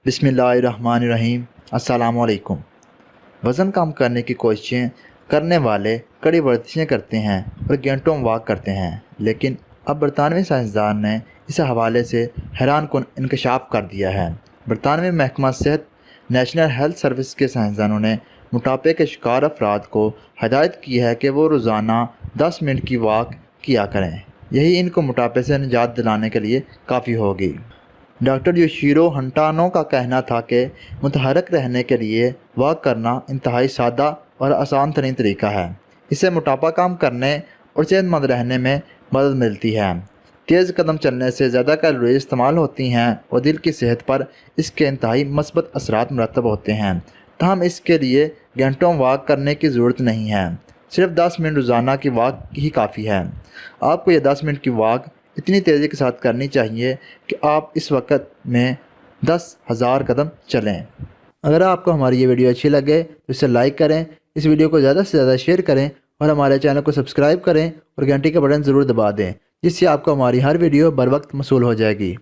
बिस्मिल्लाहिर्रहमानिर्रहीम। अस्सलाम वालेकुम। वज़न कम करने की कोशिशें करने वाले कड़ी वर्जिशें करते हैं और घंटों वॉक करते हैं, लेकिन अब बरतानवी साइंसदान ने इस हवाले से हैरानकुन इंकशाफ कर दिया है। बरतानवी महकमा सेहत नेशनल हेल्थ सर्विस के साइंसदानों ने मोटापे के शिकार अफराद को हदायत की है कि वो रोज़ाना 10 मिनट की वॉक किया करें। यही इनको मोटापे से निजात दिलाने के लिए काफ़ी होगी। डॉक्टर योशिरो हंटानो का कहना था कि मुतहरक रहने के लिए वॉक करना इंतहाई सादा और आसान तरीन तरीका है। इससे मोटापा कम करने और सेहतमंद रहने में मदद मिलती है। तेज़ कदम चलने से ज़्यादा कैलोरी इस्तेमाल होती हैं और दिल की सेहत पर इसके इंतहाई मस्बत असरात मुरतब होते हैं। तहम इसके लिए घंटों वॉक करने की ज़रूरत नहीं है, सिर्फ 10 मिनट रोज़ाना की वॉक ही काफ़ी है। आपको यह 10 मिनट की वॉक इतनी तेज़ी के साथ करनी चाहिए कि आप इस वक्त में 10,000 कदम चलें। अगर आपको हमारी ये वीडियो अच्छी लगे तो इसे लाइक करें, इस वीडियो को ज़्यादा से ज़्यादा शेयर करें और हमारे चैनल को सब्सक्राइब करें और घंटी का बटन ज़रूर दबा दें, जिससे आपको हमारी हर वीडियो बर वक्त मौसूल हो जाएगी।